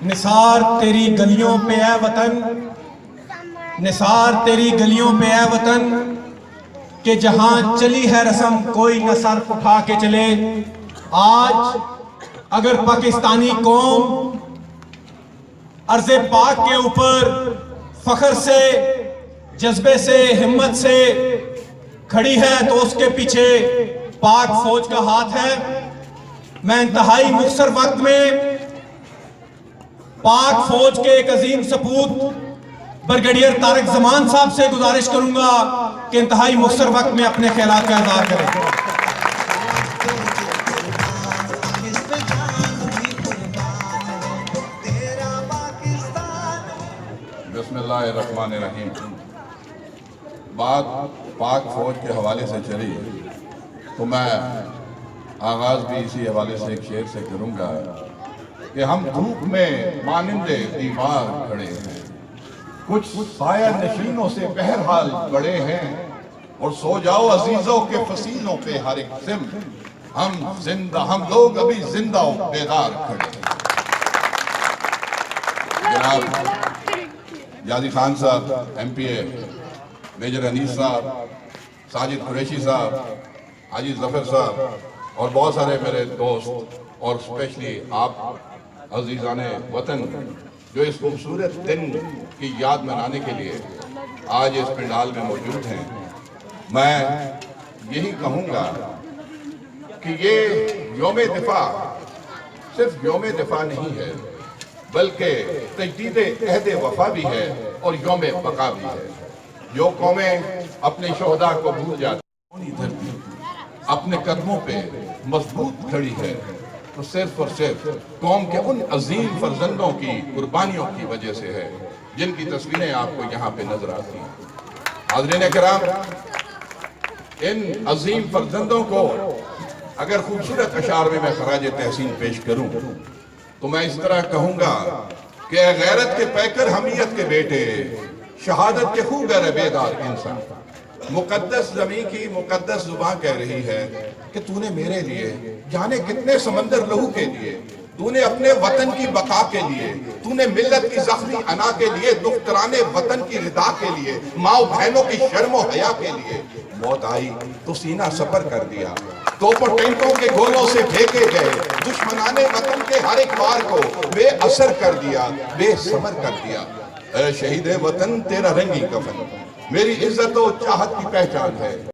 نثار تیری گلیوں پہ اے وطن، نثار تیری گلیوں پہ اے وطن، کہ جہاں چلی ہے رسم کوئی نہ سر اٹھا کے چلے۔ آج اگر پاکستانی قوم ارض پاک کے اوپر فخر سے، جذبے سے، ہمت سے کھڑی ہے تو اس کے پیچھے پاک فوج کا ہاتھ ہے۔ میں انتہائی مختصر وقت میں پاک فوج کے ایک عظیم سپوت برگیڈیئر طارق زمان صاحب سے گزارش کروں گا کہ انتہائی مختصر وقت میں اپنے خیالات کا اظہار کریں۔ بسم اللہ الرحمن الرحیم۔ بات پاک فوج کے حوالے سے چلی تو میں آغاز بھی اسی حوالے سے ایک شعر سے کروں گا کہ ہم دھوپ میں مانند دیوار کھڑے ہیں، کچھ سایہ نشینوں سے بہرحال بڑے ہیں، اور سو جاؤ عزیزوں کے فسیلوں پہ ہر ایک سم، ہم لوگ ابھی زندہ و بیدار کھڑے ہیں۔ جناب یادی خان صاحب ایم پی اے، میجر انیس صاحب، ساجد قریشی صاحب، حاجی ظفر صاحب اور بہت سارے میرے دوست، اور اسپیشلی آپ عزیزان وطن جو اس خوبصورت دن کی یاد منانے کے لیے آج اس پنڈال میں موجود ہیں، میں یہی کہوں گا کہ یہ یوم دفاع صرف یوم دفاع نہیں ہے، بلکہ تجدید عہد وفا بھی ہے اور یوم بقا بھی ہے۔ جو قومیں اپنے شہداء کو بھول جاتی ہیں، دھرتی اپنے قدموں پہ مضبوط کھڑی ہے تو صرف اور صرف قوم کے ان عظیم فرزندوں کی قربانیوں کی وجہ سے ہے، جن کی تصویریں آپ کو یہاں پہ نظر آتی ہیں۔ حاضرین کرام، ان عظیم فرزندوں کو اگر خوبصورت اشعار میں خراج تحسین پیش کروں تو میں اس طرح کہوں گا کہ اے غیرت کے پیکر حمیت کے بیٹے، شہادت کے خوب بیدار انسان، مقدس زمین کی مقدس زبان کہہ رہی ہے کہ تو نے میرے لیے جانے کتنے سمندر لہو کے لیے، تو نے اپنے وطن کی بقا کے لیے، تو نے ملت کی زخمی انا کے لیے، دختران وطن کی رضا کے لیے، ماں بہنوں کی شرم و حیا کے لیے موت آئی تو سینہ سپر کر دیا، توپ و ٹینکوں کے گولوں سے پھینکے گئے دشمنان وطن کے ہر ایک وار کو بے اثر کر دیا، بے ثمر کر دیا۔ اے شہید وطن، تیرا رنگی کفن میری عزت و چاہت کی پہچان ہے۔